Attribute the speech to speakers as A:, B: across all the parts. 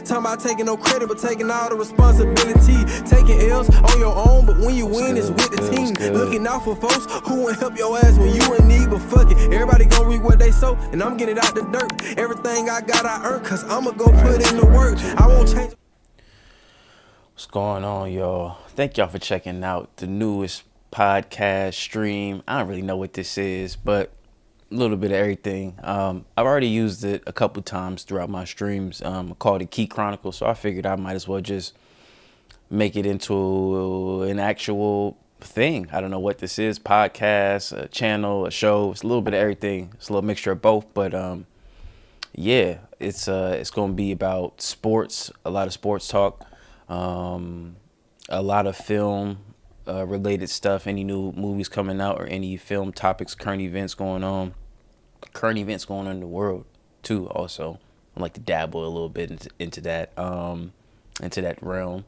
A: Talking about taking no credit, but taking all the responsibility. Taking L's on your own, but when you win, it's with the team. Looking out for folks who won't help your ass when you in need, but fuck it. Everybody gon' reap what they sow, and I'm getting it out the dirt. Everything I got, I earn, cause I'ma go put in the work. I won't change.
B: What's going on, y'all? Thank y'all for checking out the newest podcast stream. I don't really know what this is, but a little bit of everything. I've already used it a couple times throughout my streams. I called it Chronicles, so I figured I might as well just make it into an actual thing. I don't know what this is, podcast, a channel, a show. It's a little bit of everything. It's a little mixture of both, but yeah, it's going to be about sports, a lot of sports talk, a lot of film related stuff, any new movies coming out or any film topics, current events going on in the world too. Also, I like to dabble a little bit into that realm.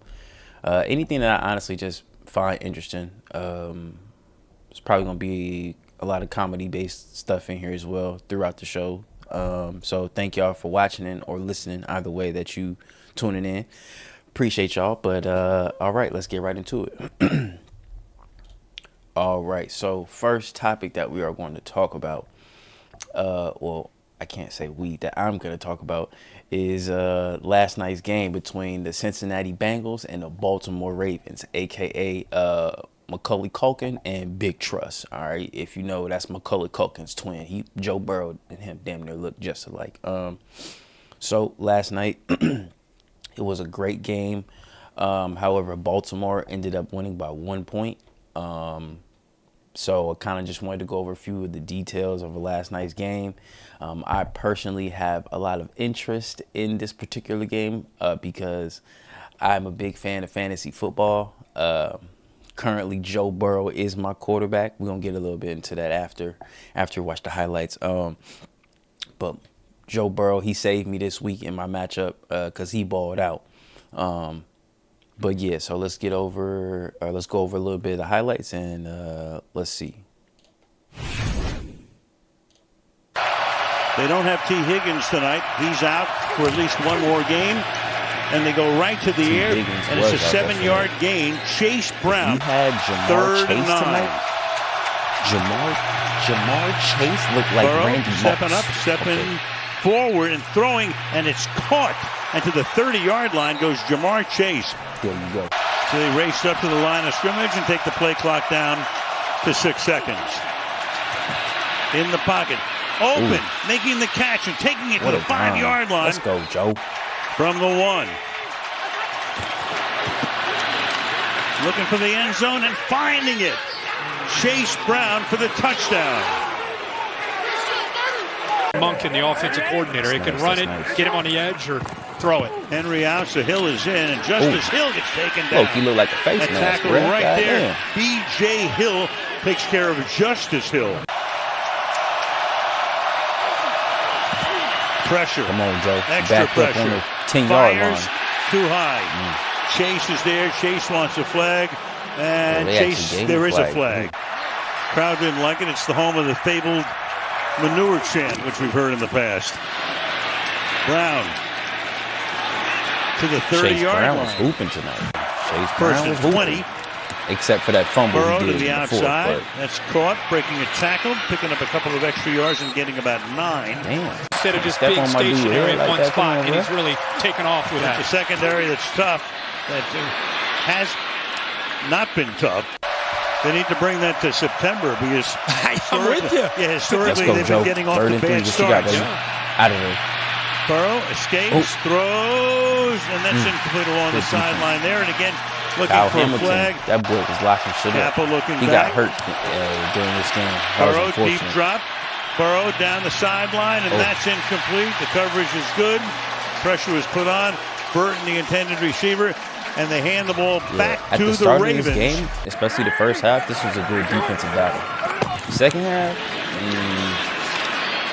B: Anything that I honestly just find interesting. It's probably gonna be a lot of comedy based stuff in here as well throughout the show. So thank y'all for watching it or listening, either way that you tuning in. Appreciate y'all. But all right, let's get right into it. All right, so first topic that we are going to talk about, well, I can't say that I'm going to talk about, is last night's game between the Cincinnati Bengals and the Baltimore Ravens, a.k.a. Macaulay Culkin and Big Trust. All right, if you know, that's Macaulay Culkin's twin. Joe Burrow and him damn near look just alike. So last night, it was a great game. However, Baltimore ended up winning by 1 point. So I kind of just wanted to go over a few of the details of last night's game. I personally have a lot of interest in this particular game because I'm a big fan of fantasy football. Currently, Joe Burrow is my quarterback. We're going to get a little bit into that after we watch the highlights. But Joe Burrow, he saved me this week in my matchup because he balled out. But yeah, so let's go over a little bit of the highlights and let's see.
C: They don't have T. Higgins tonight. He's out for at least one more game. And they go right to the air. And it's a 7-yard gain. Chase Brown.
B: You had Jamar Chase tonight? Jamar Chase looked like
C: Burrow
B: Randy Moss.
C: Stepping forward and throwing, and it's caught. And to the 30-yard line goes Jamar Chase.
B: There you go.
C: So they raced up to the line of scrimmage and take the play clock down to 6 seconds. In the pocket. Open. Ooh. Making the catch and taking it to the 5-yard line.
B: Let's go, Joe.
C: From the 1. Looking for the end zone and finding it. Chase Brown for the touchdown.
D: Monk and the offensive coordinator. He can run it, get him on the edge, or throw it.
C: Henry out, so Hill is in, and Justice Hill gets taken down.
B: Look, he looked like a face mask.
C: Tackle right there. B.J. Hill takes care of Justice Hill. Pressure.
B: Come on, Joe.
C: Extra
B: back
C: pressure.
B: Up on the 10-yard line.
C: Too high. Chase is there. Chase wants a flag. And Chase, there is a flag. Crowd didn't like it. It's the home of the fabled manure chant, which we've heard in the past. Brown to the 30-yard line.
B: Was hooping tonight. Chase
C: First and 20.
B: Except for that fumble.
C: Burrow to the outside. That's caught, breaking a tackle, picking up a couple of extra yards and getting about 9.
B: Damn.
D: Instead of just being stationary in one spot, and he's really taken off with that.
C: It's a secondary that's tough. That has not been tough. They need to bring that to September because
D: I'm with you.
C: Yeah, historically they've been getting off to bad starts.
B: Out of there.
C: Burrow escapes, throws, and that's incomplete along the sideline there. And again, looking
B: Kyle
C: for
B: Hamilton,
C: a flag.
B: That boy was locking shit up. He got hurt during this game.
C: Burrow deep drop. Burrow down the sideline, and that's incomplete. The coverage is good. Pressure was put on. Burton, the intended receiver, and they hand the ball back to the Ravens.
B: Of this game, especially the first half, this was a good defensive battle. Second half,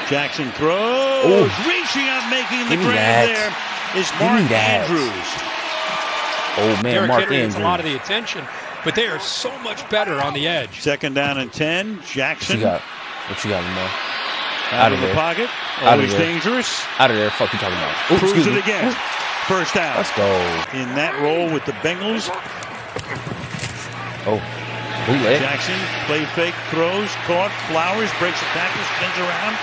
C: Jackson throws, reaching up, making the grab there is Mark Andrews.
B: Oh man,
D: Derrick
B: Mark
D: Henry
B: Andrews.
D: gets a lot of the attention, but they are so much better on the edge.
C: Second down and 10. Jackson.
B: What you got, Lamar?
C: Out of the pocket. Always dangerous.
B: Out of there. Fuck you talking about?
C: Proves it again. First down.
B: Let's go.
C: In that role with the Bengals.
B: Oh, bootleg.
C: Jackson, play fake, throws, caught, Flowers, breaks the tackle, spins around.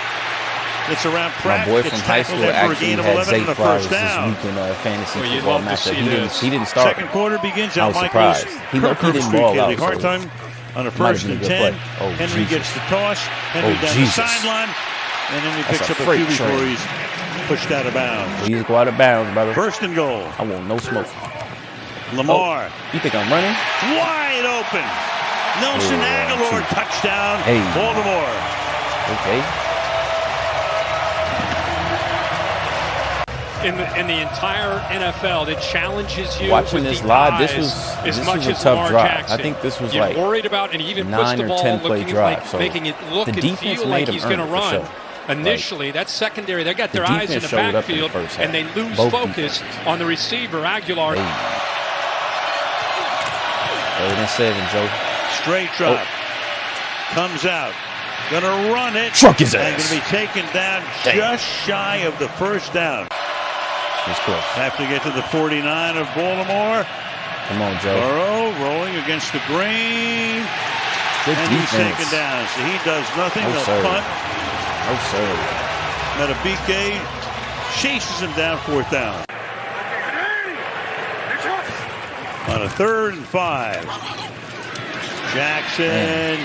C: Gets around Pratt.
B: My boy from high school actually had Zay Flowers this week in fantasy football matchup. He didn't start.
C: Second quarter begins.
B: I was surprised. He didn't ball out.
C: Hard time on a first and 10.
B: Oh,
C: Henry gets the toss. Henry down the sideline. And then he picks up a few before he's pushed out of bounds.
B: Please go out of bounds, brother.
C: First and goal.
B: I want no smoke.
C: Lamar.
B: You think I'm running?
C: Wide open. Nelson Aguilar, touchdown.
B: Hey.
C: Baltimore.
B: Okay.
D: In the entire NFL that challenges you.
B: Watching this live, this was a tough drive. I think this was like
D: worried about, and he even
B: 9 or 10 play drive. So
D: making it look and feel like he's going to run. Initially, that secondary, they got their eyes in the backfield, and they lose focus on the receiver, Aguilar.
B: Third and 7, Joe.
C: Straight drop. Comes out. Gonna run it.
B: Truck his ass.
C: And gonna be taken down just shy of the first down.
B: He's close.
C: Have to get to the 49 of Baltimore.
B: Come on, Joe.
C: Burrow rolling against the grain.
B: Good
C: and
B: defense.
C: He's taken down. So he does nothing.
B: No,
C: They'll
B: sir.
C: punt.
B: No, sir.
C: Metabike chases him down, fourth down. On a 3rd and 5. Jackson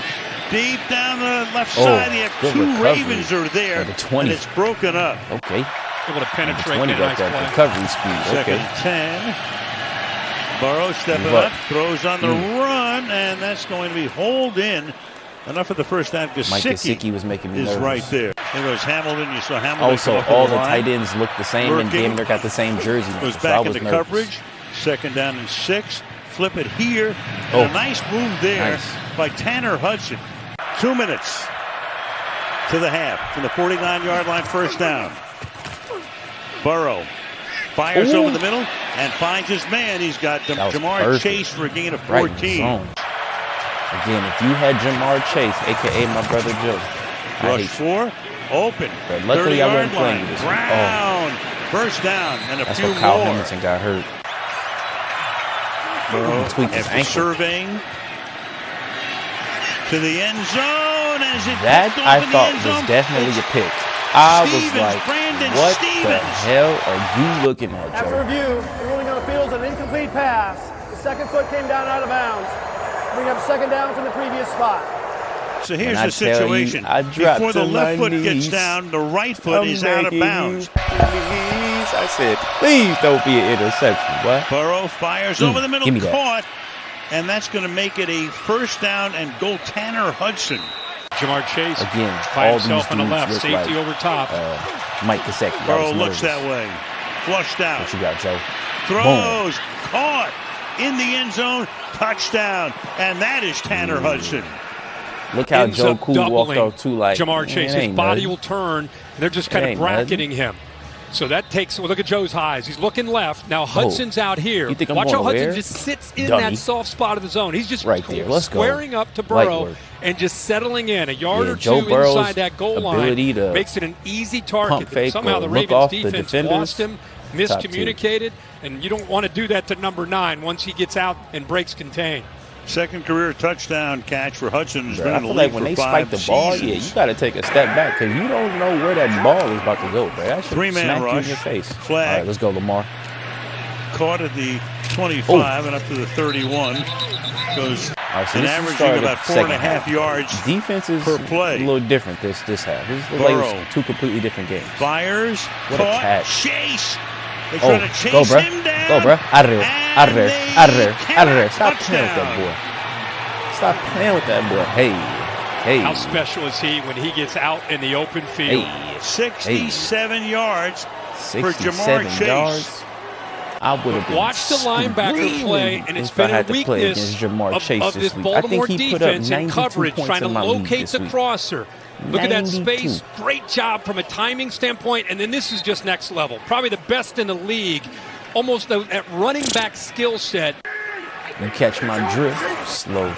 C: deep down the left side. The two
B: recovery.
C: Ravens are there.
B: The 20.
C: And it's broken up.
B: Okay.
D: Able to penetrate.
B: 20 got that recovery speed.
C: Second
B: Okay.
C: and 10. Burrow stepping up, throws on the run, and that's going to be hauled in. Enough of the first down.
B: Mike Gesicki was making me
C: is
B: nervous.
C: right there. There goes Hamilton. You saw Hamilton.
B: Also, all the tight ends look the same, and damn near got the same jersey.
C: Goes
B: So
C: back into coverage. Second down and 6. Flip it here. And a nice move there by Tanner Hudson. 2 minutes to the half from the 49-yard line. First down. Burrow fires over the middle and finds his man. He's got Jamar Chase for a gain of 14.
B: Again, if you had Jamar Chase, a.k.a. my brother Joe.
C: Rush 4, open.
B: But luckily I wasn't playing this one.
C: Brown, first down, and a
B: That's
C: few
B: what Kyle
C: more.
B: Hamilton got hurt.
C: Burrow
B: tweaked his
C: after
B: ankle.
C: surveying to the end zone. As it
B: That I thought was definitely a pick. I was like, what the hell are you looking at, Joe?
E: After review, the ruling on the field is an incomplete pass. The second foot came down out of bounds. Bring up second down from the previous spot.
C: So here's the situation. Before the left foot gets down, the right foot is out of bounds.
B: I said, please don't be an interception. What?
C: Burrow fires over the middle, caught, and that's going to make it a first down and goal. Tanner Hudson.
D: Jamar Chase
B: again
D: by
B: all
D: himself
B: these
D: on the left,
B: look
D: safety
B: like,
D: over top.
B: Mike Gesicki.
C: Burrow looks that way, flushed out.
B: What you got, Joe?
C: Throws, caught in the end zone, touchdown, and that is Tanner Hudson.
B: Look how Joe Cool walked off too. Like
D: Jamar Chase, his body will turn, and they're just kind of bracketing him. So that takes. Well, look at Joe's eyes. He's looking left now. Hudson's out here.
B: You think I'm
D: Watch how Hudson
B: where?
D: just sits in that soft spot of the zone. He's just
B: right there. Let's
D: squaring up to Burrow and just settling in a yard or two
B: Burrow's
D: inside that goal line. Makes it an easy target. Somehow the Ravens defense lost him, miscommunicated, and you don't want to do that to number 9 once he gets out and breaks contain.
C: Second career touchdown catch for Hudson. Has been
B: I
C: in the
B: feel
C: league
B: like when
C: for
B: they
C: 5
B: spike the ball,
C: seasons.
B: you got to take a step back because you don't know where that ball is about to go, bro. That should
C: Three-man
B: smack
C: rush,
B: you in your face.
C: flag.
B: All right, let's go, Lamar.
C: Caught at the 25 and up to the 31. Goes an averaging about 4.5 yards
B: Defense is
C: per play.
B: a little different this half. This is like 2 completely different games.
C: Fires,
B: what
C: caught,
B: a catch.
C: Chase. They try to chase
B: go, bro.
C: him down.
B: Go, bro. Out of there. Out of there. Out of there. Out of there. Stop playing with that boy. Stop playing with that boy. Hey.
D: How special is he when he gets out in the open field?
C: 67 yards for Jamar Chase.
B: Yards. I would have
D: watched the linebacker play, and it's been a weakness of this Baltimore defense in coverage, trying to locate the crosser. Look at that space. Great job from a timing standpoint, and then this is just next level. Probably the best in the league. Almost that running back skill set.
B: You catch my drift. Slow.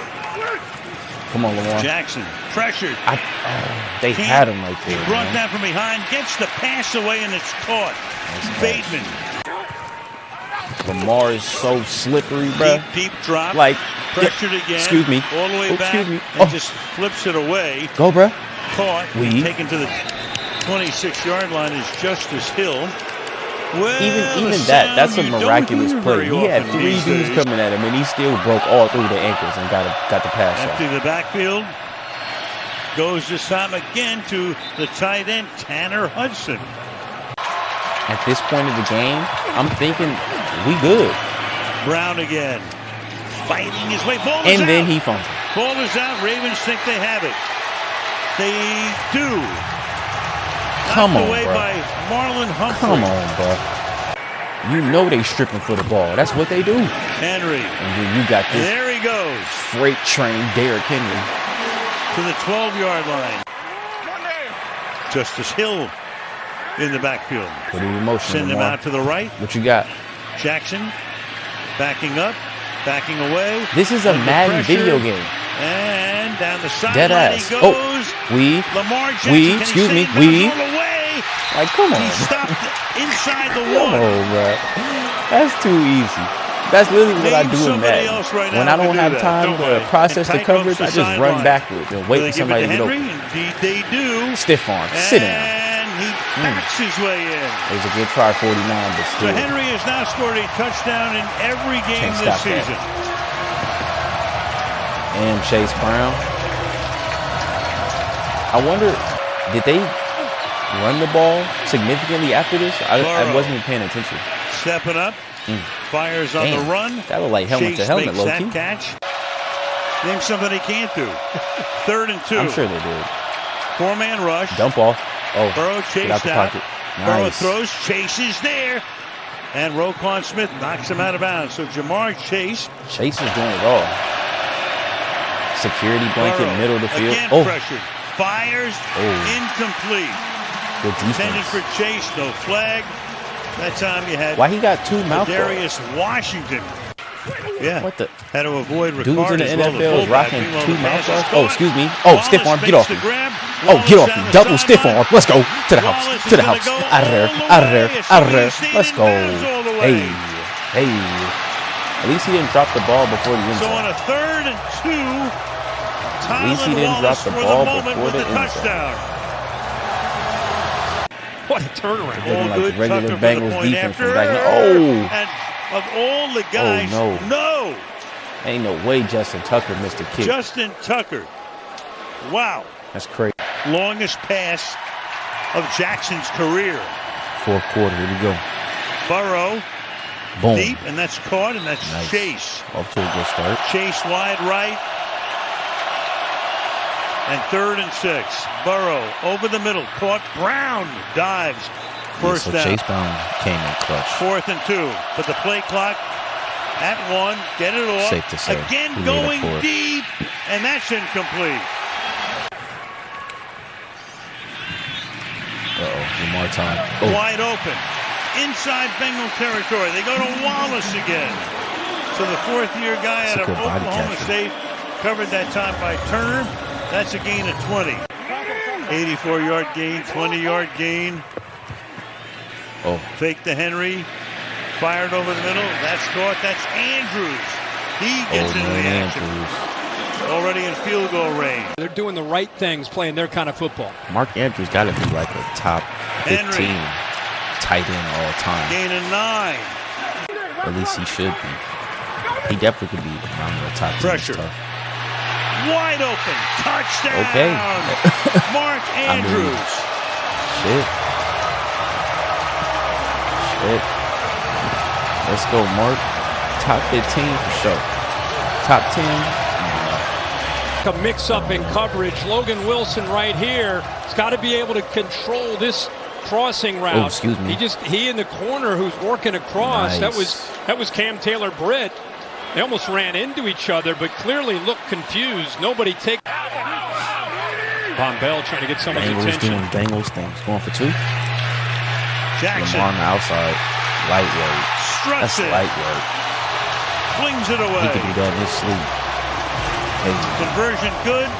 B: Come on, Lamar.
C: Jackson, pressured.
B: They had him right there.
C: He brought that from behind, gets the pass away, and it's caught. Bateman.
B: Lamar is so slippery, bro.
C: Deep drop.
B: Like,
C: pressured again.
B: Excuse me.
C: All the way back.
B: Excuse me.
C: And just flips it away.
B: Go, bro.
C: Caught. Taken to the 26-yard line is Justice Hill. Well,
B: even that's a miraculous play. He had 3 dudes coming at him, and he still broke all 3 of the ankles and got the pass off.
C: Empty the backfield. Goes this time again to the tight end, Tanner Hudson.
B: At this point of the game, I'm thinking we good.
C: Brown again. Fighting his way. Ball is out.
B: And then he fumbles.
C: Ball is out. Ravens think they have it. They do.
B: Come on,
C: away
B: bro.
C: By Marlon Humphrey.
B: Come on, bro. You know they stripping for the ball. That's what they do.
C: Henry.
B: And then you got this.
C: There he goes.
B: Freight train, Derrick Henry.
C: To the 12-yard line. Justice Hill in the backfield.
B: Pretty emotional.
C: Send him out to the right.
B: What you got?
C: Jackson backing up, backing away.
B: This is a Madden video game.
C: And down the sideline
B: Dead ass.
C: he goes. Lamar Jackson.
B: Excuse me. Like, come on.
C: He stopped inside the
B: one. Come on, bro. That's too easy. That's literally what I do in Madden. When I don't have time to process the coverage, I just run backwards and wait for somebody to get open.
C: They do.
B: Stiff arm. Sit down.
C: And he backs his way in.
B: It was a good try, 49, but still.
C: So Henry has now scored a touchdown in every game this season.
B: And Chase Brown. I wonder, did they run the ball significantly after this? I wasn't even paying attention.
C: Stepping up. Fires on the run.
B: That looked like helmet to helmet, low key.
C: Catch. Name something he can't do. 3rd and 2.
B: I'm sure they did.
C: 4-man rush.
B: Dump off. Oh,
C: Burrow chased out.
B: Nice.
C: Burrow throws. Chase is there. And Roquan Smith knocks him out of bounds. So Jamar Chase.
B: Chase is doing it all. Security blanket,
C: Burrow,
B: middle of the field.
C: Again pressured. Fires. Incomplete.
B: Good defense.
C: Intended for Chase. No flag. That time you had.
B: Why he got 2 mouth
C: Darius Washington. Yeah.
B: What the?
C: Had to avoid Ricard.
B: Dudes in the NFL is rocking 2 mouth guards. Oh, excuse me.
C: Wallace
B: stiff arm. Get off me. Oh, get off me. Double stiff arm. Let's go. To the house. To the house. Out of there. Out of there. Out of there. Let's go. Hey. Hey. At least he didn't drop the ball before the end zone.
C: So on a 3rd and 2,
B: at least he didn't drop the ball before the end zone.
D: What a turnaround.
B: Looking like the regular Bengals defense from back then.
C: And of all the guys, no.
B: Ain't no way Justin Tucker missed a kick.
C: Justin Tucker. Wow.
B: That's crazy.
C: Longest pass of Jackson's career.
B: 4th quarter. Here we go.
C: Burrow.
B: Boom.
C: Deep, and that's caught, and that's nice. Chase.
B: Off to a good start.
C: Chase wide right. And 3rd and 6. Burrow over the middle. Caught. Brown dives. First down.
B: Chase Brown came in clutch.
C: 4th and 2. But the play clock at 1. Get it off.
B: Safe to say.
C: Again going deep. And that's incomplete.
B: Lamar time.
C: Wide open. Inside Bengal territory. They go to Wallace again. So the 4th-year guy out of Oklahoma State covered that time by Turner. That's a gain of 20. 84-yard gain, 20-yard gain. Fake to Henry. Fired over the middle. That's caught. That's Andrews. He gets into the action. Already in field goal range.
D: They're doing the right things, playing their kind of football.
B: Mark Andrews got to be like a top 15 tight end all time.
C: Gain of 9.
B: At least he should be. He definitely could be around the top 10.
C: Pressure. Wide open. Touchdown.
B: Okay.
C: Mark Andrews.
B: Shit. Let's go, Mark. Top 15 for sure. Top 10.
D: A mix-up in coverage. Logan Wilson right here. He's got to be able to control this crossing route.
B: Oh, excuse me.
D: He in the corner who's working across.
B: Nice.
D: That was Cam Taylor-Britt. They almost ran into each other, but clearly looked confused. Nobody take. Von Bell trying to get someone's attention.
B: Doing Bengals things. Going for 2.
C: Jackson
B: Lamar on the outside. Lightweight.
C: Struts it.
B: Lightweight.
C: Flings it away.
B: He could do that in his sleep. Hey.
C: Conversion good.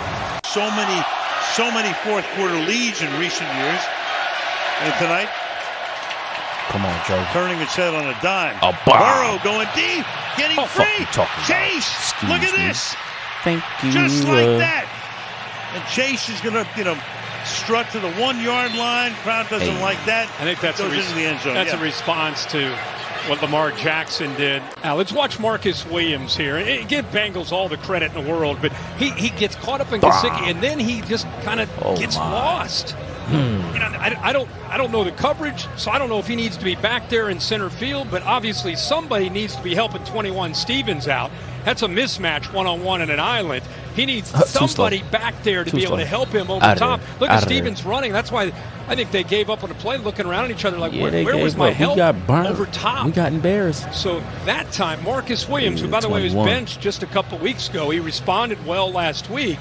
C: So many 4th quarter leads in recent years. And tonight,
B: Come on, Joe.
C: Turning its head on a dime.
B: A bomb.
C: Burrow going deep, getting free. Chase, look at this.
B: Thank you.
C: Just like that. And Chase is going to, strut to the 1-yard line. Crowd doesn't like that.
D: I think that's
C: into the end zone.
D: That's a response to what Lamar Jackson did. Now let's watch Marcus Williams here. And give Bengals all the credit in the world, but he gets caught up in Gesicki, and then he just kind of gets lost. I don't know the coverage, so I don't know if he needs to be back there in center field, but obviously somebody needs to be helping 21 Stevens out. That's a mismatch one-on-one in an island. He needs somebody back there to be able to help him over top. Look at Stevens running. That's why I think they gave up on the play, looking around at each other like, where was my help over top?
B: We got embarrassed.
D: So that time, Marcus Williams, who, by the way, was benched just a couple weeks ago, he responded well last week.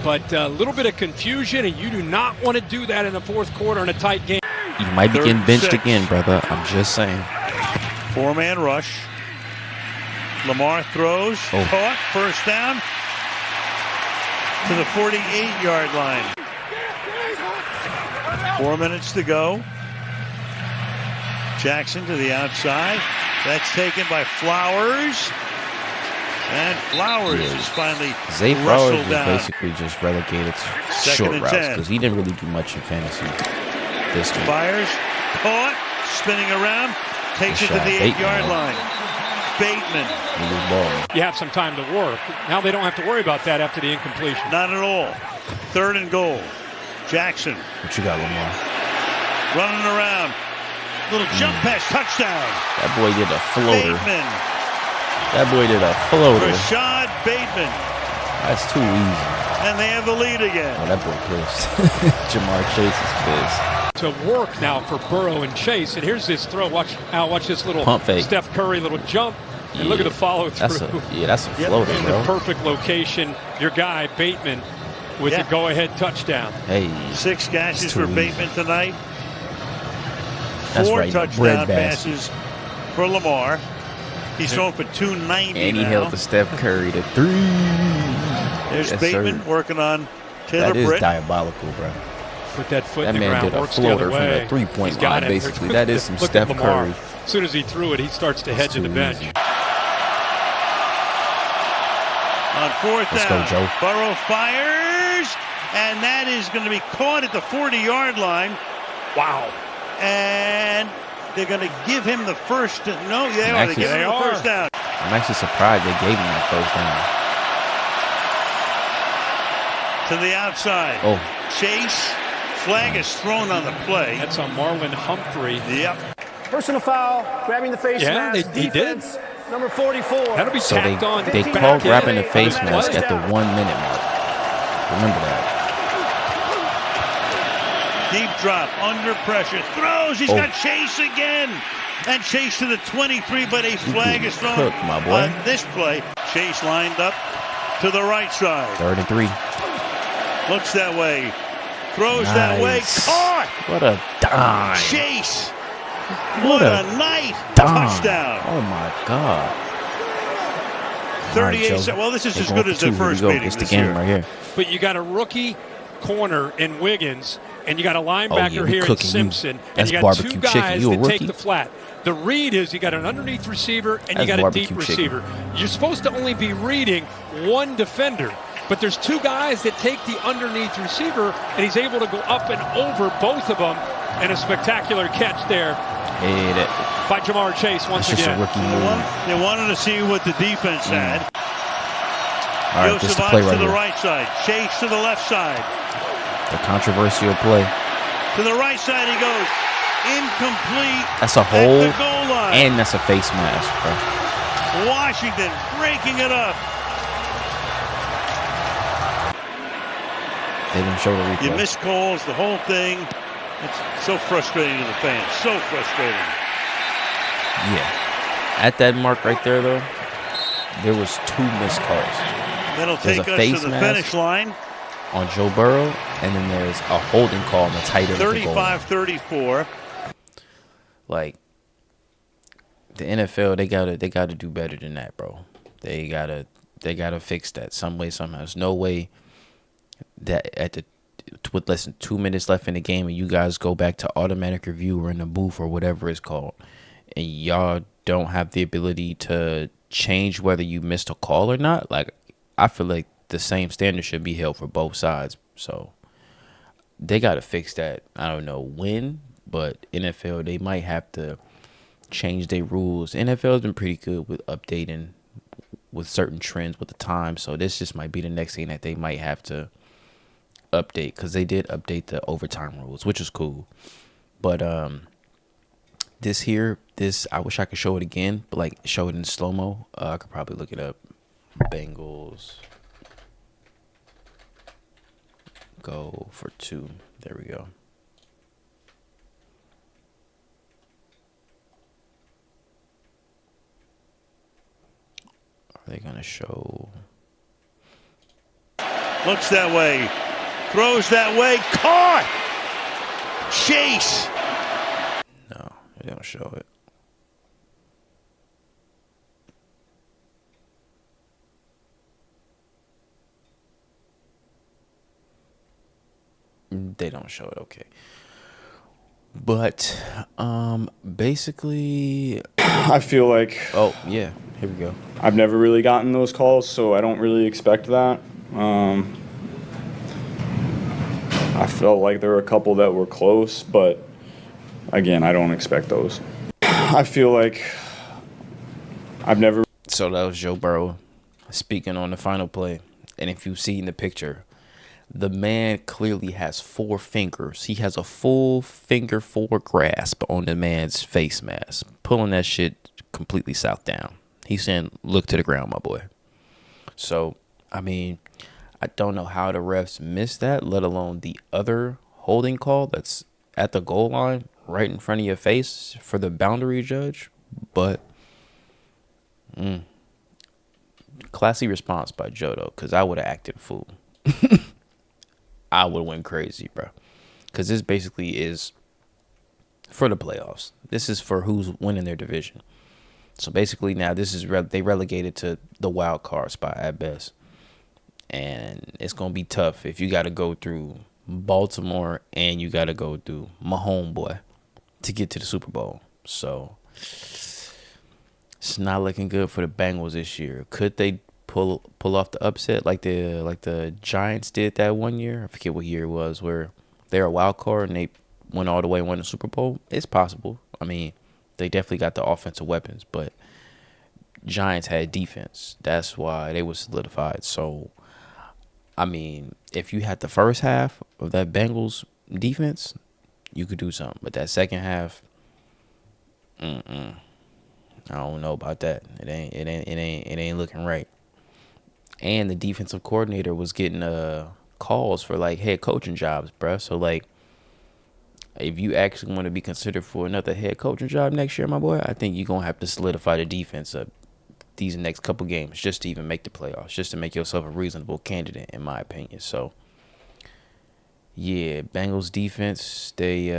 D: But a little bit of confusion, and you do not want to do that in the fourth quarter in a tight game.
B: You might be getting benched again, brother. I'm just saying.
C: 4-man rush. Lamar throws. Caught. First down. To the 48-yard line. 4 minutes to go. Jackson to the outside. That's taken by Flowers. And Flowers is finally
B: Zay Flowers was
C: down.
B: basically just relegated to short routes because he didn't really do much in fantasy this week.
C: Fires, caught, spinning around, takes it to the 8-yard line. Bateman.
D: You have some time to work. Now they don't have to worry about that after the incompletion.
C: Not at all. 3rd and goal. Jackson.
B: What you got, Lamar?
C: Running around. Little jump pass, touchdown.
B: That boy did a floater.
C: Bateman.
B: That boy did a floater.
C: Rashad Bateman.
B: That's too easy.
C: And they have the lead again.
B: Oh, that boy pissed. Jamar Chase is pissed.
D: To work now for Burrow and Chase. And here's this throw. Watch this little
B: pump fake.
D: Steph Curry little jump. And look at the follow through.
B: That's a floater,
D: in
B: bro.
D: the perfect location. Your guy, Bateman, with the go-ahead touchdown.
B: Hey.
C: 6 catches for Bateman tonight.
B: That's
C: 4
B: right.
C: touchdown passes for Lamar. He's thrown for 290
B: and he held the Steph Curry to 3.
C: There's Bateman working on Taylor
B: That is
C: Britt.
B: diabolical, bro.
D: Put that foot
B: that
D: in the ground.
B: That man did a floater from that 3-point line, basically. That is some Steph Curry.
D: As soon as he threw it, he starts to head to the bench.
C: On 4th down,
B: Let's go, Joe.
C: Burrow fires, and that is going to be caught at the 40-yard line.
D: Wow.
C: And they're going to give him the first. No, they are. They give him the first down.
B: I'm actually surprised they gave him that first down.
C: To the outside. Chase. Flag is thrown on the play.
D: That's on Marlon Humphrey.
C: Yep.
E: Personal foul, grabbing the face mask.
D: He did.
E: Number 44.
D: That'll be tacked on.
B: They call grabbing the face mask at the 1-minute mark. Remember that.
C: Deep drop, under pressure, throws. He's got Chase again. And Chase to the 23, but a flag is thrown on this play. Chase lined up to the right side.
B: 3rd and 3.
C: Looks that way. Throws that way. Caught.
B: What a dime.
C: Chase. What a night.
B: Dime.
C: Touchdown.
B: Oh, my God.
C: 38. Well, this is as good as their first meeting
B: this year. Right here.
D: But you got a rookie corner in Wiggins, and you got a linebacker here in Simpson, and you got 2 guys that take the flat. The read is you got an underneath receiver and you got a deep receiver. You're supposed to only be reading 1 defender, but there's 2 guys that take the underneath receiver, and he's able to go up and over both of them, and a spectacular catch there by Jamar Chase once again.
C: They wanted to see what the defense had.
B: All right, this is the play right
C: to the right side. Chase to the left side.
B: The controversial play.
C: To the right side he goes. Incomplete.
B: That's a hole,
C: at the goal line.
B: And that's a face mask, bro.
C: Washington breaking it up.
B: They didn't show the replay.
C: You miss calls, the whole thing. It's so frustrating to the fans. So frustrating.
B: Yeah. At that mark right there, though, there was 2 missed calls.
C: That'll take us to the finish line.
B: On Joe Burrow, and then there's a holding call on the tight end.
C: 35-34.
B: Like, the NFL, they gotta do better than that, bro. They gotta fix that some way, somehow. There's no way that with less than 2 minutes left in the game, and you guys go back to automatic review or in the booth or whatever it's called, and y'all don't have the ability to change whether you missed a call or not, like, I feel like the same standard should be held for both sides. So they got to fix that. I don't know when, but NFL, they might have to change their rules. NFL has been pretty good with updating with certain trends with the time. So this just might be the next thing that they might have to update, because they did update the overtime rules, which is cool. But this I wish I could show it again, but like show it in slow-mo. I could probably look it up. Bengals go for 2. There we go. Are they gonna show?
C: Looks that way, throws that way, caught. Chase.
B: No, they don't show it. They don't show it, okay. But basically,
F: I feel like,
B: oh yeah, here we go.
F: I've never really gotten those calls, so I don't really expect that. I felt like there were a couple that were close, but again, I don't expect those. I feel like I've never.
B: So that was Joe Burrow speaking on the final play, and if you've seen the picture, the man clearly has 4 fingers. He has a full finger 4 grasp on the man's face mask, pulling that shit completely south down. He's saying, look to the ground, my boy. So, I mean, I don't know how the refs missed that, let alone the other holding call that's at the goal line right in front of your face for the boundary judge. But, classy response by Joe, though, because I would have acted a fool. I would have went crazy, bro. Because this basically is for the playoffs. This is for who's winning their division. So basically now this is they relegated to the wild card spot at best. And it's going to be tough if you got to go through Baltimore and you got to go through my homeboy to get to the Super Bowl. So it's not looking good for the Bengals this year. Could they pull off the upset like the Giants did that one year? I forget what year it was, where they're a wild card and they went all the way and won the Super Bowl. It's possible. I mean, they definitely got the offensive weapons, but Giants had defense. That's why they were solidified. So, I mean, if you had the first half of that Bengals defense, you could do something. But that second half, I don't know about that. It ain't looking right. And the defensive coordinator was getting calls for like head coaching jobs, bruh. So like, if you actually want to be considered for another head coaching job next year, my boy, I think you're gonna have to solidify the defense up these next couple games just to even make the playoffs, just to make yourself a reasonable candidate, in my opinion. So yeah, Bengals defense, they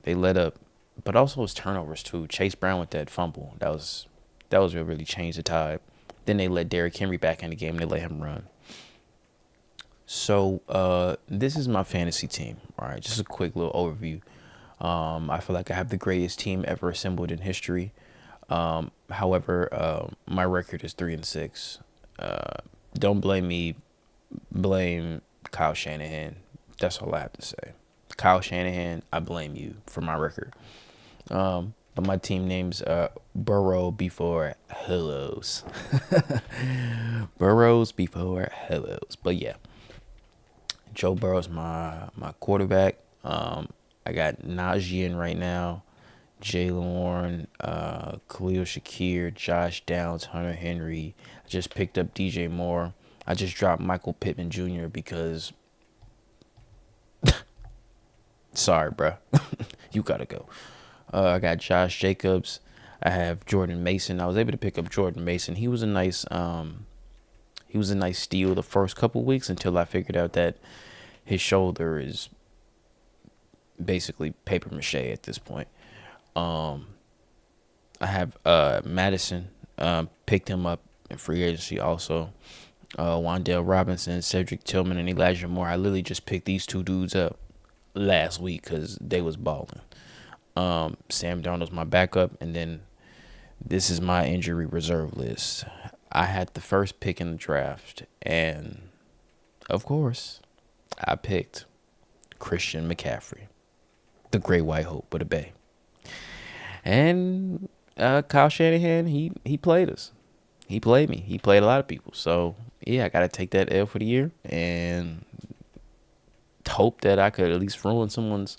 B: let up, but also it's turnovers too. Chase Brown with that fumble, that was what really changed the tide. Then they let Derrick Henry back in the game. They let him run. So this is my fantasy team. All right, just a quick little overview. I feel like I have the greatest team ever assembled in history. However, my record is 3-6. Don't blame me. Blame Kyle Shanahan. That's all I have to say. Kyle Shanahan, I blame you for my record. But my team name's Burrow before hellos. Burrows before hellos. But yeah, Joe Burrow's my quarterback. I got Najee in right now, Jaylen Warren, Khalil Shakir, Josh Downs, Hunter Henry. I just picked up DJ Moore. I just dropped Michael Pittman Jr. because sorry, bro. You gotta go. I got Josh Jacobs. I have Jordan Mason. I was able to pick up Jordan Mason. He was a nice steal the first couple weeks until I figured out that his shoulder is basically paper mache at this point. I have Madison. Picked him up in free agency also. Wan'Dale Robinson, Cedric Tillman, and Elijah Moore. I literally just picked these 2 dudes up last week because they was balling. Sam Darnold's my backup, and then this is my injury reserve list. I had the first pick in the draft, and of course, I picked Christian McCaffrey, the Great White Hope with a bay. And Kyle Shanahan, he played us. He played me. He played a lot of people. So, yeah, I got to take that L for the year and hope that I could at least ruin someone's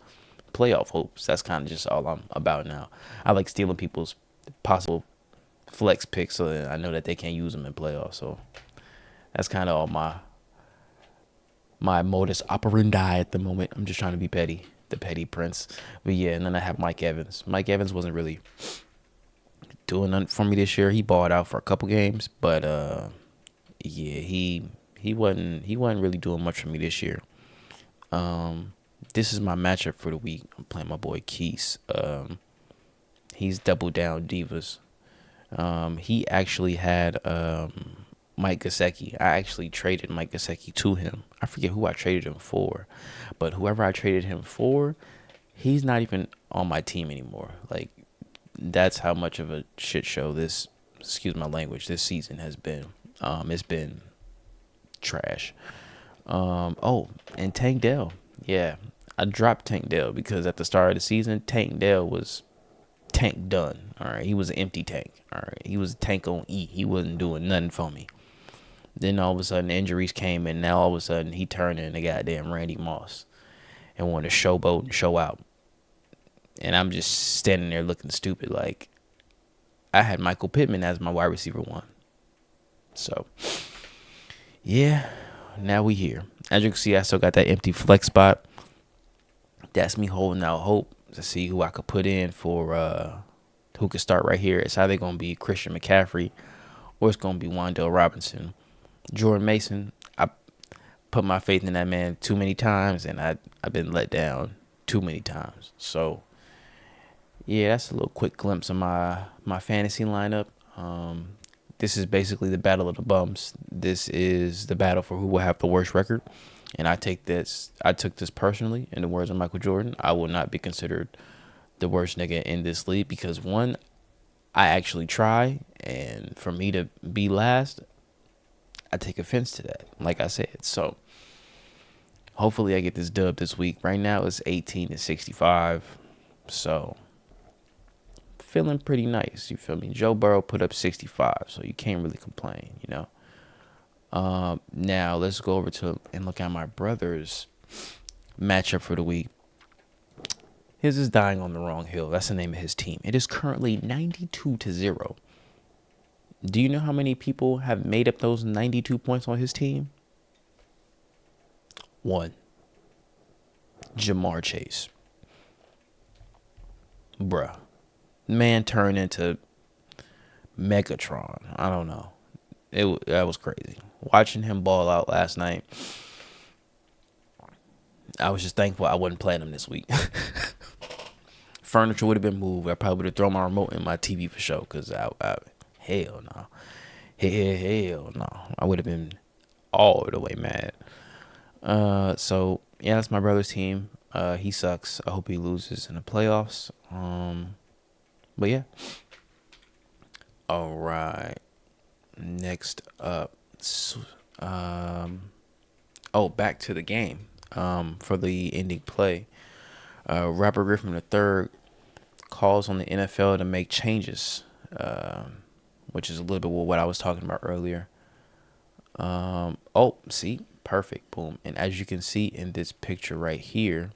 B: playoff hopes. That's kind of just all I'm about now. I like stealing people's possible flex picks so that I know that they can't use them in playoffs. So, that's kind of all my modus operandi at the moment. I'm just trying to be petty. The petty prince. But yeah, and then I have Mike Evans. Mike Evans wasn't really doing nothing for me this year. He balled out for a couple games, but yeah, he wasn't really doing much for me this year. This is my matchup for the week. I'm playing my boy Keese. He's double down divas. He actually had Mike Gesicki. I actually traded Mike Gesicki to him. I forget who I traded him for, but whoever I traded him for, he's not even on my team anymore. Like, that's how much of a shit show this, excuse my language, this season has been. It's been trash. And Tank Dell. Yeah, I dropped Tank Dell because at the start of the season, Tank Dell was tank done. All right, he was an empty tank. All right, he was a tank on E. He wasn't doing nothing for me. Then all of a sudden injuries came, and now all of a sudden he turned into goddamn Randy Moss and wanted to showboat and show out. And I'm just standing there looking stupid. Like, I had Michael Pittman as my wide receiver 1. So, yeah, now we here. As you can see, I still got that empty flex spot. That's me holding out hope to see who I could put in for who could start right here. It's either going to be Christian McCaffrey or it's going to be Wan'Dale Robinson. Jordan Mason, I put my faith in that man too many times, and I've been let down too many times. So, yeah, that's a little quick glimpse of my fantasy lineup. This is basically the battle of the bums. This is the battle for who will have the worst record. And I took this personally. In the words of Michael Jordan, I will not be considered the worst nigga in this league because, one, I actually try. And for me to be last, I take offense to that, like I said. So, hopefully I get this dub this week. Right now it's 18-65. So, feeling pretty nice. You feel me? Joe Burrow put up 65, so you can't really complain, you know. Now let's go over to and look at my brother's matchup for the week. His is dying on the wrong hill. That's the name of his team. It is currently 92-0. Do you know how many people have made up those 92 points on his team? 1. Jamar Chase. Bruh. Man turned into Megatron. I don't know. That was crazy. Watching him ball out last night, I was just thankful I wasn't playing him this week. Furniture would have been moved. I probably would have thrown my remote in my TV for sure. Because hell no. Hell no. I would have been all the way mad. So, yeah, that's my brother's team. He sucks. I hope he loses in the playoffs. But, yeah. All right. Next up. Back to the game. For the ending play. Robert Griffin III calls on the NFL to make changes, which is a little bit what I was talking about earlier. See, perfect, boom. And as you can see in this picture right here,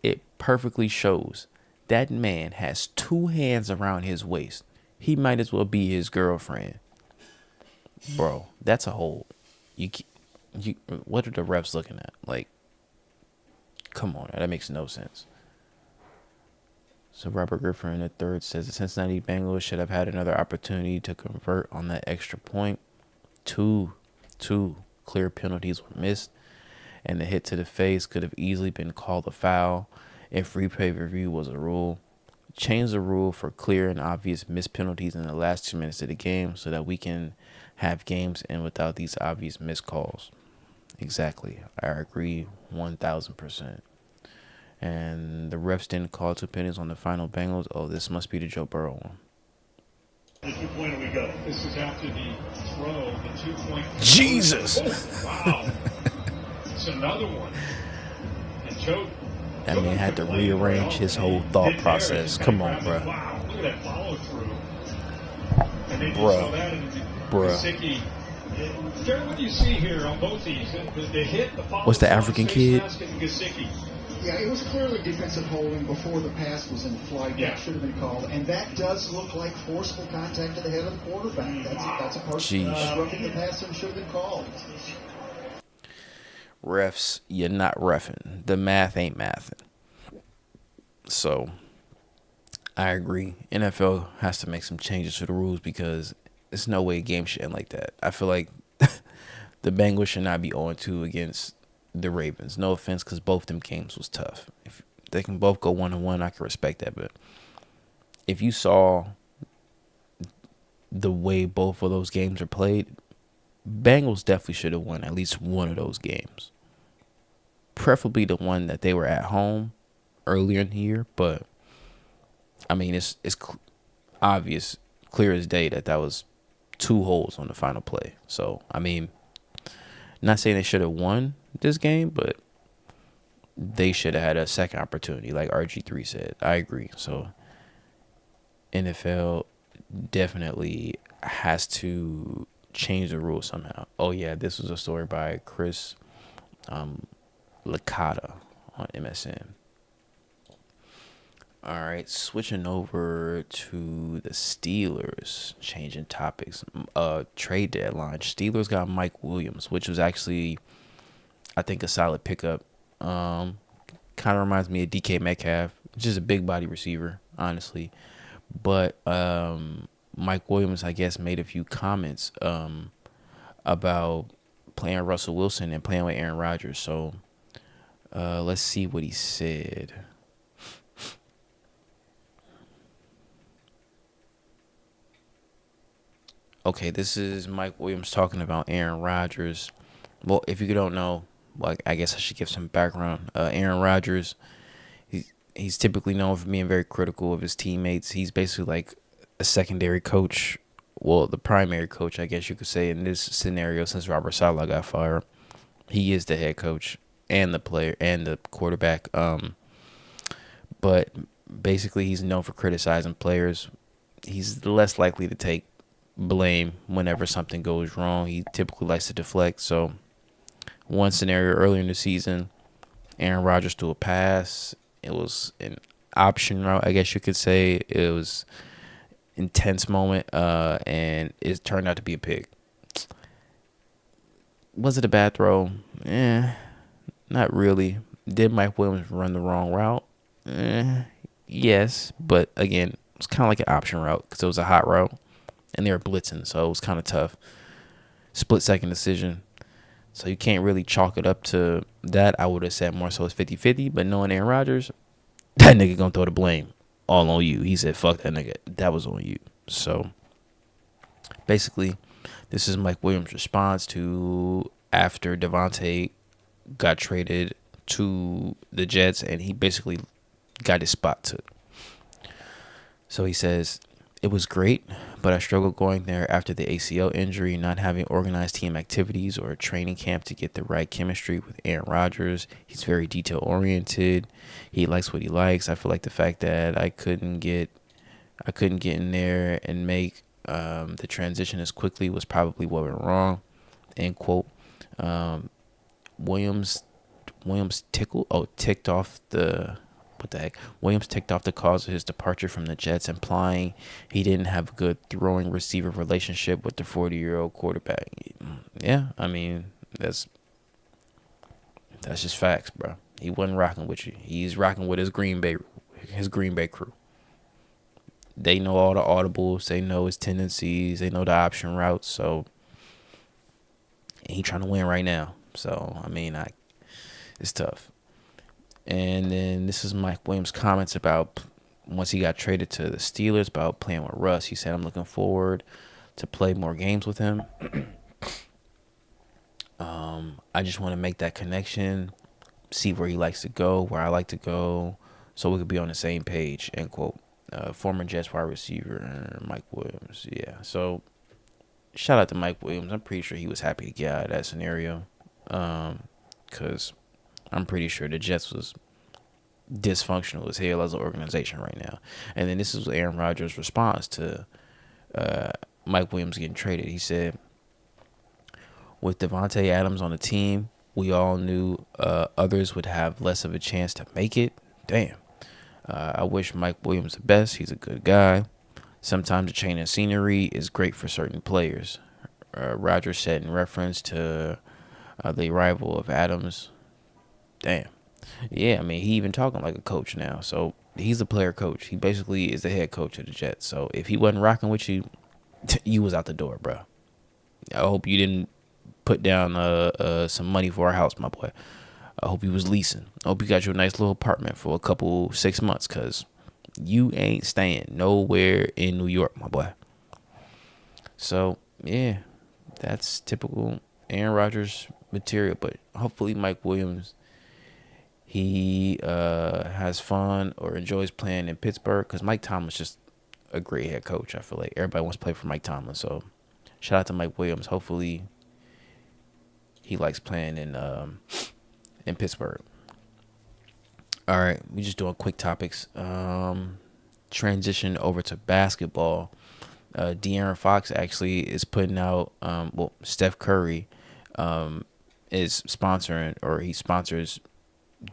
B: it perfectly shows that man has 2 hands around his waist. He might as well be his girlfriend. Bro, that's a hold. You what are the refs looking at? Like, come on, that makes no sense. So Robert Griffin III says the Cincinnati Bengals should have had another opportunity to convert on that extra point. Two clear penalties were missed, and the hit to the face could have easily been called a foul if replay review was a rule. change the rule for clear and obvious missed penalties in the last 2 minutes of the game so that we can have games end without these obvious missed calls. Exactly. I agree 1,000%. And the refs didn't call 2 penalties on the final Bengals. Oh, this must be the Joe Burrow one.
G: The 2-point we go. This is after the throw, the 2-point.
B: Jesus!
G: Oh, wow. It's another one. And Joe.
B: That man had to rearrange his whole thought process. Come on, bro.
G: Wow, look at that follow through. And then
B: Bruh.
G: Share what you see here on both these. The hit, the follow.
B: What's the African kid?
H: Yeah, it was clearly defensive holding before the pass was in flight.
G: Yeah.
H: That should have been called. And that does look like forceful contact to the head of the quarterback. That's a person roughing the pass and should have been called.
B: Refs, you're not reffing. The math ain't mathing. So, I agree. NFL has to make some changes to the rules because there's no way a game should end like that. I feel like the Bengals should not be 0-2 against the Ravens. No offense, because both them games was tough. If they can both go 1-1, I can respect that. But if you saw the way both of those games are played, Bengals definitely should have won at least one of those games. Preferably the one that they were at home earlier in the year. But, I mean, it's obvious, clear as day, that was 2 holes on the final play. So, I mean, not saying they should have won this game, but they should have had a second opportunity, like RG3 said. I agree. So, NFL definitely has to change the rules somehow. Oh, yeah, this was a story by Chris Licata on MSN. All right, switching over to the Steelers, changing topics. Trade deadline. Steelers got Mike Williams, which was actually, I think, a solid pickup. Kind of reminds me of DK Metcalf, just a big body receiver, honestly. But Mike Williams, I guess, made a few comments about playing Russell Wilson and playing with Aaron Rodgers. So let's see what he said. Okay, this is Mike Williams talking about Aaron Rodgers. Well, if you don't know, like, I guess I should give some background. Aaron Rodgers, he's typically known for being very critical of his teammates. He's basically like a secondary coach. Well, the primary coach, I guess you could say, in this scenario, since Robert Saleh got fired. He is the head coach and the player and the quarterback. But basically, he's known for criticizing players. He's less likely to take blame whenever something goes wrong. He typically likes to deflect. So one scenario earlier in the season, Aaron Rodgers threw a pass. It was an option route, I guess you could say. It was intense moment, and it turned out to be a pick. Was it a bad throw? Not really. Did Mike Williams run the wrong route? Yes, but again, it's kind of like an option route because it was a hot route. And they were blitzing, so it was kind of tough. Split-second decision. So you can't really chalk it up to that. I would have said more so it's 50-50, but knowing Aaron Rodgers, that nigga gonna throw the blame all on you. He said, fuck that nigga. That was on you. So, basically, this is Mike Williams' response to after Devontae got traded to the Jets, and he basically got his spot took. So he says, it was great, but I struggled going there after the ACL injury, not having organized team activities or a training camp to get the right chemistry with Aaron Rodgers. He's very detail-oriented. He likes what he likes. I feel like the fact that I couldn't get in there and make the transition as quickly was probably what went wrong. End quote. Williams ticked off the... What the heck? Williams ticked off the cause of his departure from the Jets, implying he didn't have a good throwing receiver relationship with the 40-year-old quarterback. Yeah, I mean, that's just facts, bro. He wasn't rocking with you. He's rocking with his Green Bay crew. They know all the audibles. They know his tendencies. They know the option routes. So he trying to win right now. So, I mean, it's tough. And then this is Mike Williams' comments about once he got traded to the Steelers about playing with Russ. He said, I'm looking forward to play more games with him. I just want to make that connection, see where he likes to go, where I like to go, so we could be on the same page, end quote. Former Jets wide receiver, Mike Williams. Yeah, so shout out to Mike Williams. I'm pretty sure he was happy to get out of that scenario, because I'm pretty sure the Jets was dysfunctional as hell as an organization right now. And then this is Aaron Rodgers' response to Mike Williams getting traded. He said, with Devontae Adams on the team, we all knew others would have less of a chance to make it. Damn. I wish Mike Williams the best. He's a good guy. Sometimes a change of scenery is great for certain players. Rodgers said in reference to the arrival of Adams. Damn. Yeah, I mean, he even talking like a coach now. So he's a player coach. He basically is the head coach of the Jets. So if he wasn't rocking with you, you was out the door, bro. I hope you didn't put down some money for our house, my boy. I hope you was leasing. I hope you got you a nice little apartment for 6 months, because you ain't staying nowhere in New York, my boy. So, yeah, that's typical Aaron Rodgers material. But hopefully Mike Williams, he has fun or enjoys playing in Pittsburgh, because Mike Tomlin's just a great head coach. I feel like everybody wants to play for Mike Tomlin. So shout out to Mike Williams. Hopefully he likes playing in Pittsburgh. All right, we just doing quick topics. Transition over to basketball. De'Aaron Fox actually is putting out, Steph Curry is sponsoring, or he sponsors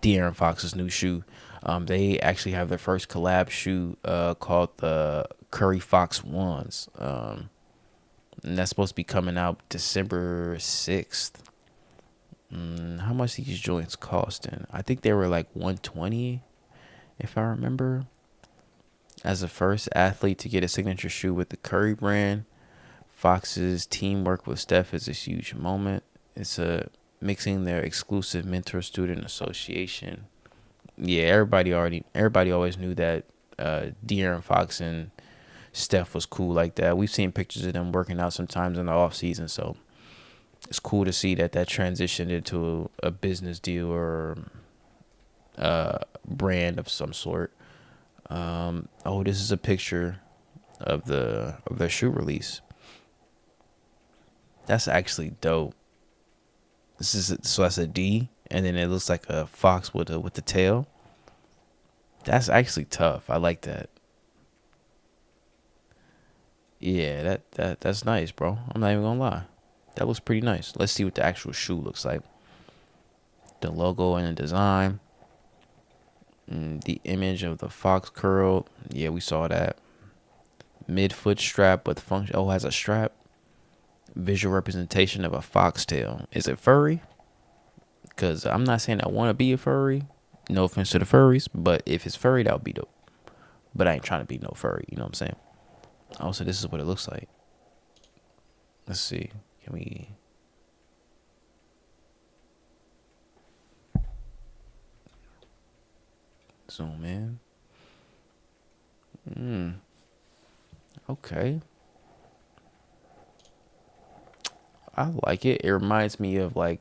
B: De'Aaron Fox's new shoe. They actually have their first collab shoe called the Curry Fox Ones. And that's supposed to be coming out December 6th. How much these joints costing? I think they were like $120, if I remember. As the first athlete to get a signature shoe with the Curry brand, Fox's teamwork with Steph is a huge moment. It's mixing their exclusive mentor-student association. Yeah, everybody always knew that De'Aaron Fox and Steph was cool like that. We've seen pictures of them working out sometimes in the off season, so it's cool to see that transitioned into a business deal or brand of some sort. This is a picture of their shoe release. That's actually dope. That's a D, and then it looks like a fox with the tail. That's actually tough. I like that. Yeah, that's nice, bro. I'm not even gonna lie. That looks pretty nice. Let's see what the actual shoe looks like. The logo and the design. The image of the fox curl. Yeah, we saw that. Mid-foot strap with function. Oh, it has a strap. Visual representation of a foxtail. Is it furry? Because I'm not saying I want to be a furry. No offense to the furries. But if it's furry, that would be dope. But I ain't trying to be no furry. You know what I'm saying? Also, this is what it looks like. Let's see. Can we... zoom in? Okay. I like it. It reminds me of like...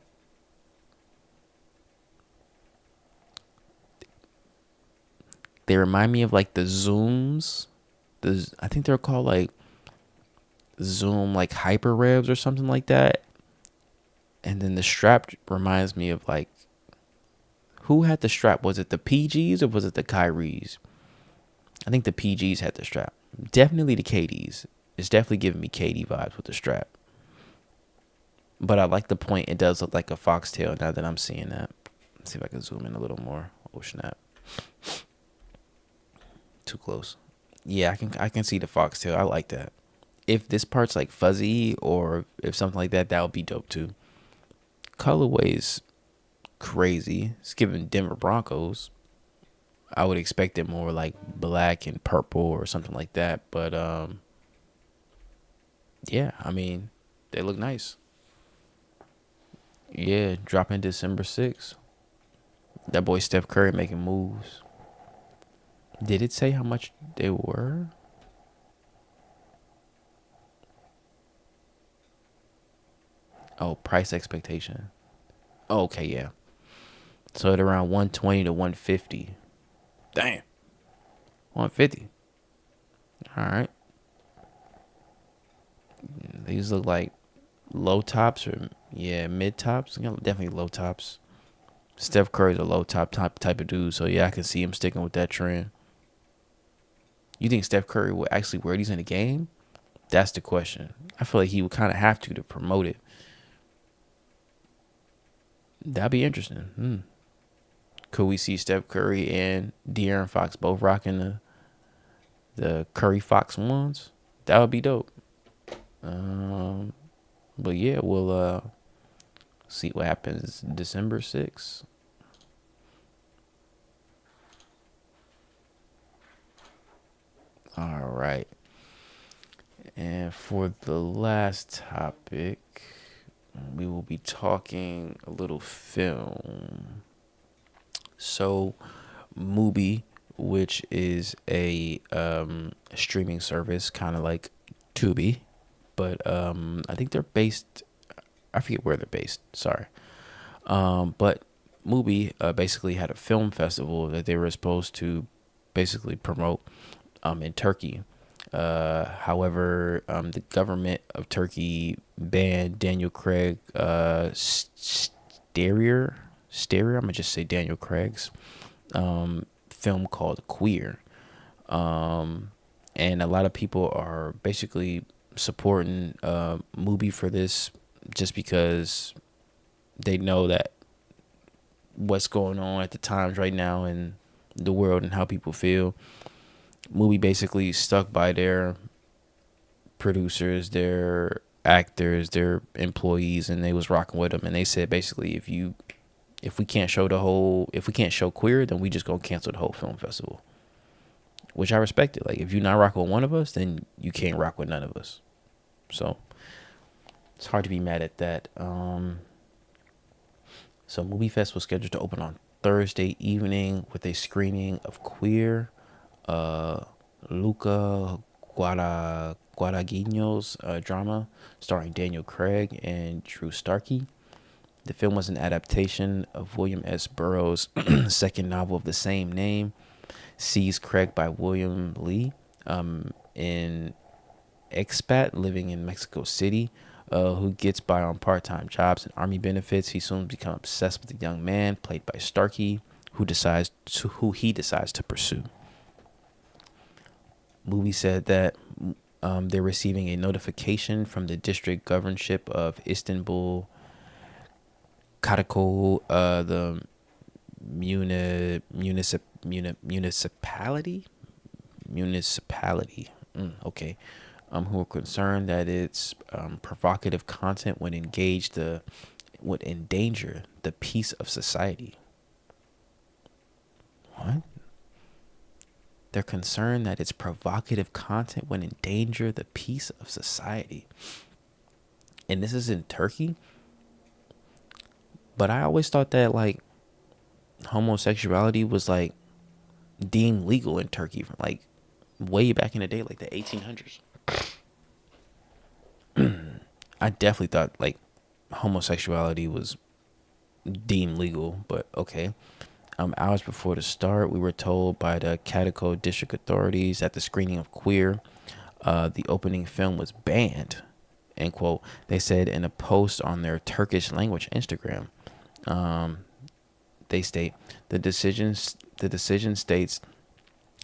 B: They remind me of like the Zooms. I think they're called like Zoom like Hyper Revs or something like that. And then the strap reminds me of like... Who had the strap? Was it the PGs or was it the Kyries? I think the PGs had the strap. Definitely the KDs. It's definitely giving me KD vibes with the strap. But I like the point. It does look like a foxtail now that I'm seeing that. Let's see if I can zoom in a little more. Oh, snap. Too close. Yeah, I can see the foxtail. I like that. If this part's like fuzzy or if something like that, that would be dope too. Colorways crazy. It's giving Denver Broncos. I would expect it more like black and purple or something like that. But yeah, I mean, they look nice. Yeah, dropping December 6th. That boy Steph Curry making moves. Did it say how much they were? Oh, price expectation. Oh, okay, yeah. So at around 120 to 150. Damn. 150. All right. These look like low tops or mid tops. Definitely low tops. Steph Curry's a low top type of dude, so yeah, I can see him sticking with that trend. You think Steph Curry will actually wear these in the game? That's the question. I feel like he would kind of have to promote it. That'd be interesting. Could we see Steph Curry and De'Aaron Fox both rocking the Curry Fox ones? That would be dope. But yeah, we'll see what happens December 6th. All right. And for the last topic, we will be talking a little film. So, Mubi, which is a streaming service, kind of like Tubi, but I think they're based. I forget where they're based. Sorry, but Mubi basically had a film festival that they were supposed to basically promote in Turkey. However, the government of Turkey banned Daniel Craig Stereo. I'm gonna just say Daniel Craig's film called Queer, and a lot of people are basically supporting Mubi for this just because they know that what's going on at the times right now in the world and how people feel. Mubi basically stuck by their producers, their actors, their employees, and they was rocking with them. And they said basically, if we can't show Queer, then we just gonna cancel the whole film festival. Which I respect it. Like, if you're not rocking with one of us, then you can't rock with none of us. So it's hard to be mad at that. So Movie Fest was scheduled to open on Thursday evening with a screening of Queer, Luca Guadagnino's drama starring Daniel Craig and Drew Starkey. The film was an adaptation of William S. Burroughs' second novel of the same name, sees Craig by William Lee, an expat living in Mexico City, who gets by on part-time jobs and army benefits. He soon becomes obsessed with a young man played by Starkey, who he decides to pursue. Movie said that they're receiving a notification from the district governorship of Istanbul, Karakol, the municipality. Okay. Who are concerned that its provocative content would endanger the peace of society. What? They're concerned that its provocative content would endanger the peace of society. And this is in Turkey? But I always thought that, like, homosexuality was, like, deemed legal in Turkey from, like, way back in the day, like the 1800s. I definitely thought, like, homosexuality was deemed legal, but okay. Hours before the start, we were told by the Karakol district authorities at the screening of Queer, the opening film was banned, end quote. They said in a post on their Turkish language Instagram. They state the decision states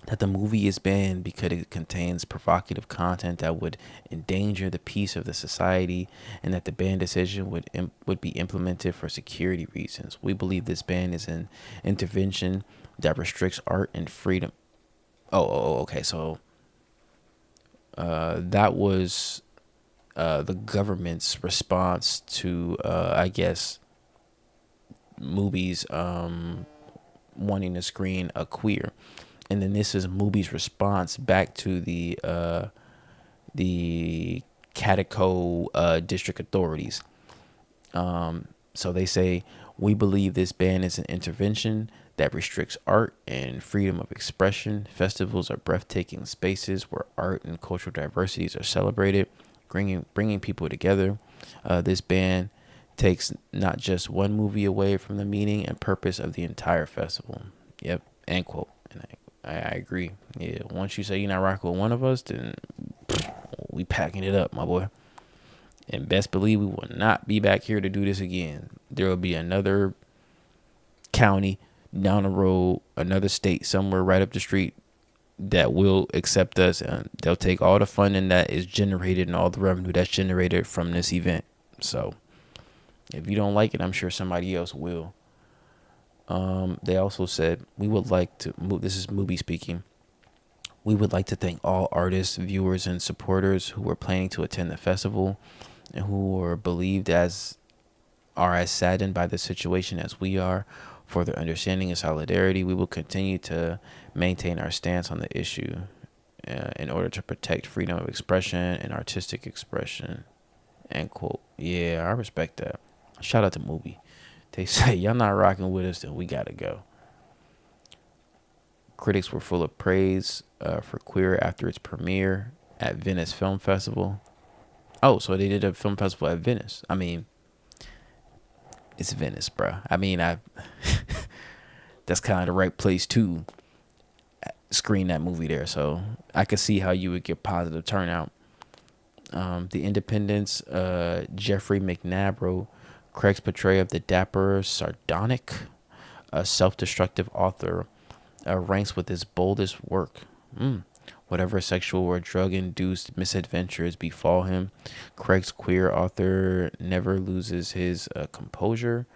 B: that the movie is banned because it contains provocative content that would endanger the peace of the society, and that the ban decision would be implemented for security reasons. We believe this ban is an intervention that restricts art and freedom. Okay. So that was the government's response to, I guess, movies wanting to screen a Queer. And then this is Mubi's response back to the Karakol district authorities. So they say, we believe this ban is an intervention that restricts art and freedom of expression. Festivals are breathtaking spaces where art and cultural diversities are celebrated, bringing people together. This ban takes not just one movie away from the meaning and purpose of the entire festival. Yep, end quote. And I agree. Yeah, once you say you're not rocking with one of us, then we packing it up, my boy. And best believe we will not be back here to do this again. There will be another county down the road, another state somewhere right up the street that will accept us, and they'll take all the funding that is generated and all the revenue that's generated from this event. So if you don't like it, I'm sure somebody else will. They also said, we would like to move. This is Mubi speaking. We would like to thank all artists, viewers, and supporters who were planning to attend the festival and who are as saddened by the situation as we are. For their understanding and solidarity, we will continue to maintain our stance on the issue in order to protect freedom of expression and artistic expression. End quote. Yeah, I respect that. Shout out to Mubi. They say, y'all not rocking with us, then we gotta go. Critics were full of praise for Queer after its premiere at Venice Film Festival. Oh, so they did a film festival at Venice. I mean, it's Venice, bro. I mean, that's kind of the right place to screen that movie there. So I could see how you would get positive turnout. The Independent's Jeffrey McNabro, Craig's portrayal of the dapper, sardonic, self-destructive author, ranks with his boldest work. Whatever sexual or drug-induced misadventures befall him, Craig's queer author never loses his composure.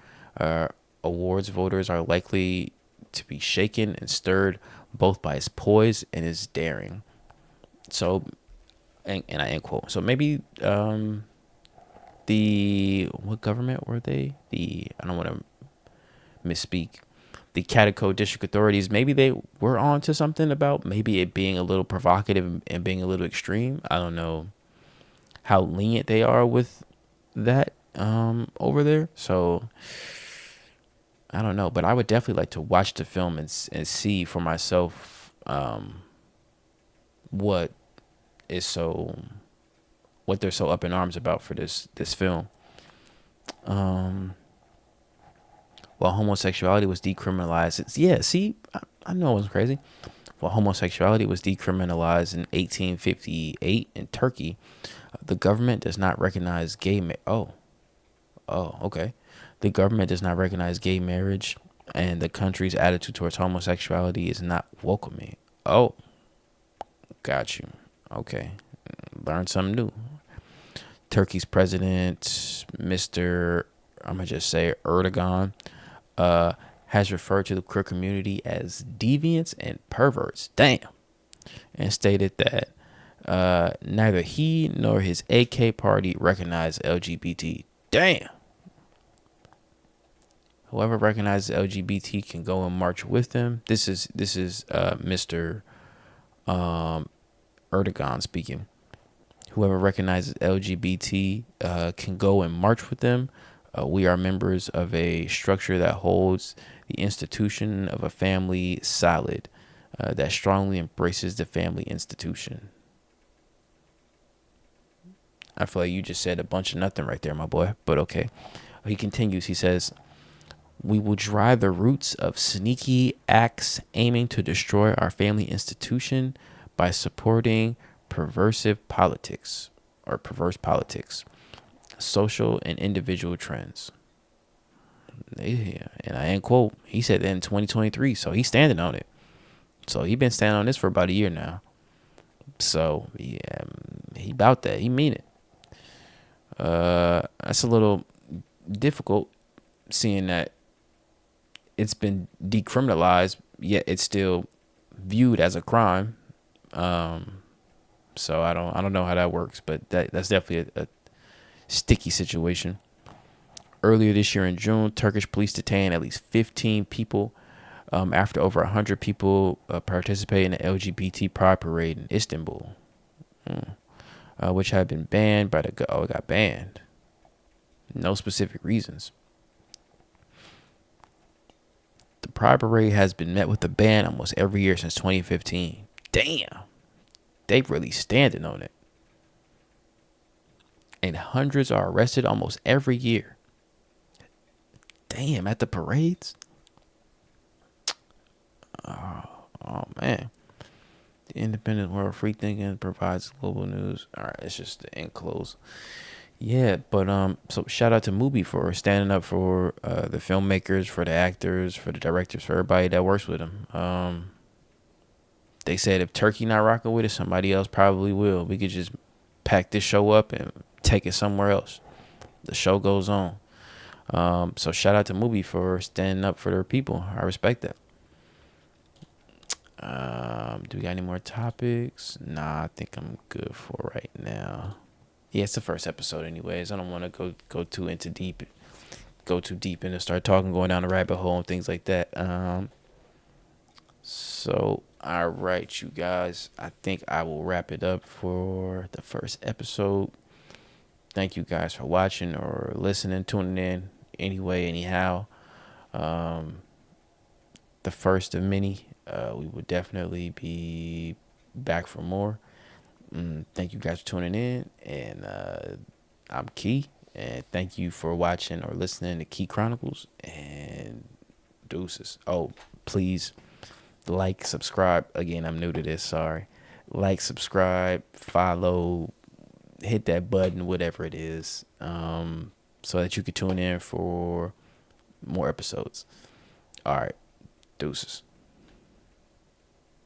B: Awards voters are likely to be shaken and stirred both by his poise and his daring. So, and I end quote. So maybe what government were they? I don't want to misspeak. The Catacomb District Authorities, maybe they were on to something about maybe it being a little provocative and being a little extreme. I don't know how lenient they are with that over there. So I don't know, but I would definitely like to watch the film and see for myself what they're so up in arms about for this film. While homosexuality was decriminalized, I know it wasn't crazy. While homosexuality was decriminalized in 1858 in Turkey, the government does not recognize gay okay. The government does not recognize gay marriage, and the country's attitude towards homosexuality is not welcoming. Oh, got you. Okay, learn something new. Turkey's president, Mr. I'm gonna just say Erdogan, has referred to the queer community as deviants and perverts. Damn. And stated that neither he nor his AK party recognize LGBT. Damn. Whoever recognizes LGBT can go and march with them. This is Mr. Erdogan speaking. Whoever recognizes LGBT can go and march with them. We are members of a structure that holds the institution of a family solid, that strongly embraces the family institution. I feel like you just said a bunch of nothing right there, my boy, but okay. He continues, he says, we will drive the roots of sneaky acts aiming to destroy our family institution by supporting perverse politics, social and individual trends. Yeah, and I end quote. He said that in 2023, so he's standing on it. So he's been standing on this for about a year now. So yeah, he about that. He mean it. That's a little difficult, seeing that it's been decriminalized, yet it's still viewed as a crime. So I don't know how that works, but that's definitely a sticky situation. Earlier this year in June, Turkish police detained at least 15 people after over 100 people participated in the LGBT pride parade in Istanbul, which had been banned by it got banned. No specific reasons. The Pride Parade has been met with a ban almost every year since 2015. Damn. They really standing on it. And hundreds are arrested almost every year. Damn, at the parades? Oh man. The independent world, free thinking provides global news. All right, it's just the end close. Yeah, but so shout out to Mubi for standing up for the filmmakers, for the actors, for the directors, for everybody that works with them. They said if Turkey not rocking with it, somebody else probably will. We could just pack this show up and take it somewhere else. The show goes on. So shout out to Mubi for standing up for their people. I respect that. Do we got any more topics? Nah, I think I'm good for right now. Yeah, it's the first episode anyways. I don't want to go too deep and start going down the rabbit hole and things like that. So all right, you guys, I think I will wrap it up for the first episode. Thank you guys for watching or listening, tuning in anyway, anyhow. The first of many. We will definitely be back for more. Thank you guys for tuning in, and I'm Key, and thank you for watching or listening to Key Chronicles, and deuces. Oh, please like, subscribe. Again, I'm new to this, sorry. Like, subscribe, follow, hit that button, whatever it is, so that you can tune in for more episodes. All right, deuces.